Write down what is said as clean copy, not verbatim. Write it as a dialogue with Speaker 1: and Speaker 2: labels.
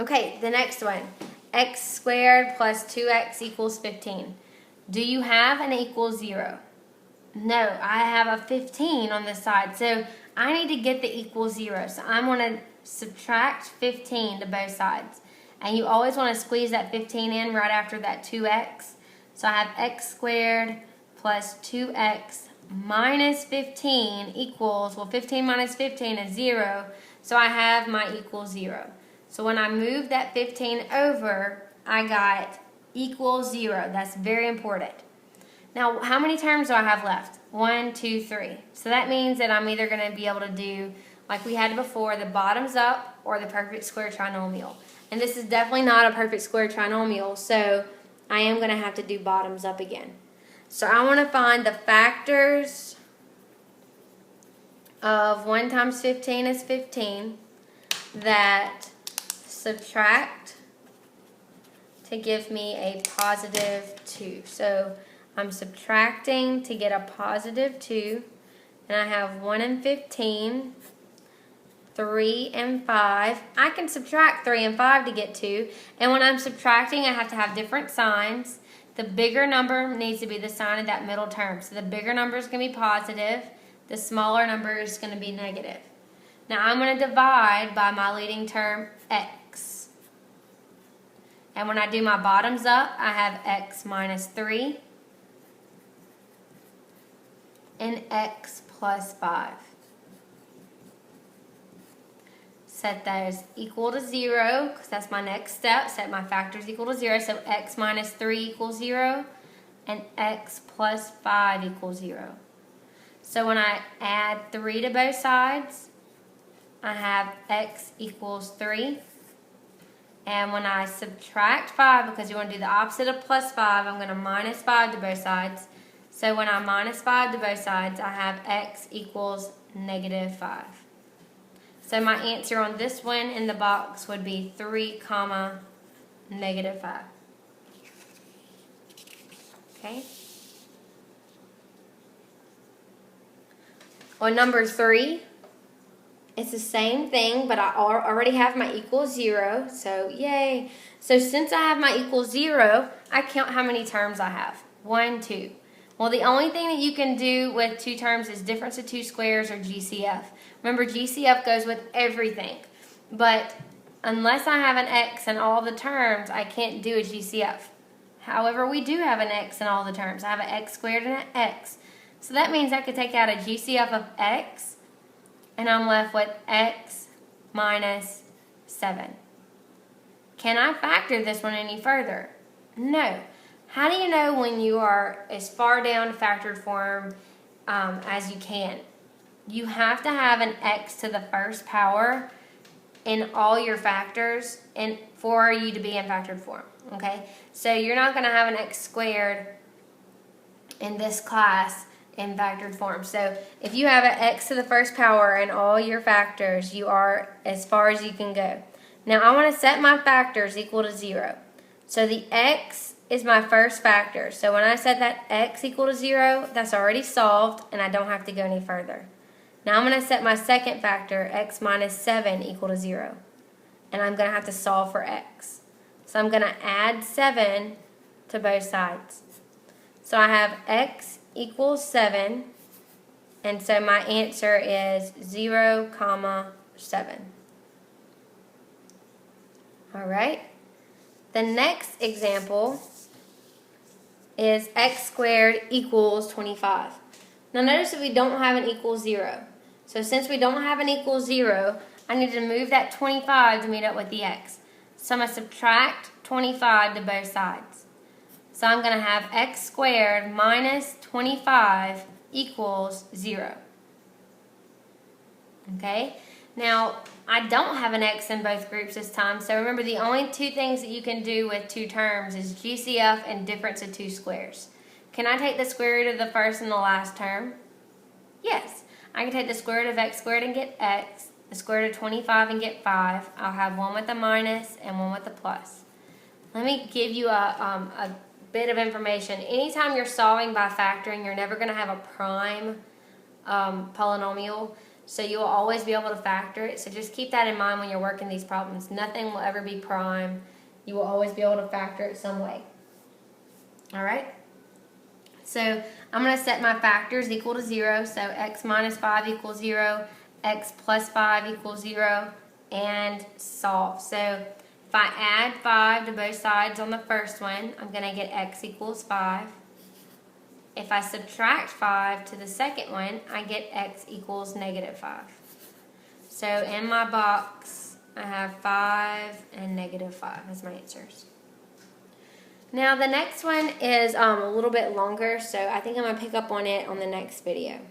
Speaker 1: Okay, the next one. X squared plus 2x equals 15. Do you have an equal 0? No, I have a 15 on this side. So I need to get the equal 0. So I'm going to subtract 15 to both sides. And you always want to squeeze that 15 in right after that 2x. So I have x squared plus 2x minus 15 equals, well, 15 minus 15 is 0. So I have my equal 0. So when I move that 15 over, I got equal 0. That's very important. Now, how many terms do I have left? 1, 2, 3. So that means that I'm either going to be able to do, like we had before, the bottoms up or the perfect square trinomial. And this is definitely not a perfect square trinomial, so I am going to have to do bottoms up again. So I want to find the factors of 1 times 15 is 15 that subtract to give me a positive 2. So I'm subtracting to get a positive 2, and I have 1 and 15, 3 and 5. I can subtract 3 and 5 to get 2, and when I'm subtracting, I have to have different signs. The bigger number needs to be the sign of that middle term. So the bigger number is going to be positive, the smaller number is going to be negative. Now I'm going to divide by my leading term, x. And when I do my bottoms up, I have x minus 3 and x plus 5. Set those equal to 0, because that's my next step. Set my factors equal to 0. So x minus 3 equals 0, and x plus 5 equals 0. So when I add 3 to both sides, I have x equals 3. And when I subtract 5, because you want to do the opposite of plus 5, I'm going to minus 5 to both sides. So when I minus 5 to both sides, I have x equals negative 5. So my answer on this one in the box would be 3 comma negative 5. Okay. On number 3, it's the same thing, but I already have my equal 0, so yay. So since I have my equal 0, I count how many terms I have. 1, 2. Well, the only thing that you can do with 2 terms is difference of 2 squares or GCF. Remember, GCF goes with everything, but unless I have an x in all the terms, I can't do a GCF. However, we do have an x in all the terms. I have an x squared and an x. So that means I could take out a GCF of x, and I'm left with x minus 7. Can I factor this one any further? No. How do you know when you are as far down factored form as you can? You have to have an x to the first power in all your factors and for you to be in factored form. Okay? So you're not going to have an x squared in this class in factored form. So if you have an x to the first power in all your factors, you are as far as you can go. Now I want to set my factors equal to 0. So the x is my first factor. So when I set that x equal to 0, that's already solved and I don't have to go any further. Now I'm going to set my second factor, x minus 7 equal to 0. And I'm going to have to solve for x. So I'm going to add 7 to both sides. So I have x equals 7, and so my answer is 0 comma 7. Alright, the next example is x squared equals 25. Now notice that we don't have an equal 0. So since we don't have an equal 0, I need to move that 25 to meet up with the x. So I'm going to subtract 25 to both sides. So I'm going to have x squared minus 25 equals 0. Okay? Now, I don't have an x in both groups this time, so remember the only 2 things that you can do with 2 terms is GCF and difference of 2 squares. Can I take the square root of the first and the last term? Yes. I can take the square root of x squared and get x, the square root of 25 and get 5. I'll have one with a minus and one with a plus. Let me give you a bit of information. Anytime you're solving by factoring, you're never going to have a prime polynomial. So you'll always be able to factor it. So just keep that in mind when you're working these problems. Nothing will ever be prime. You will always be able to factor it some way. All right? So I'm going to set my factors equal to 0. So x minus 5 equals 0, x plus 5 equals 0, and solve. So if I add 5 to both sides on the first one, I'm going to get x equals 5. If I subtract 5 to the second one, I get x equals negative 5. So in my box, I have 5 and negative 5 as my answers. Now the next one is a little bit longer, so I think I'm going to pick up on it on the next video.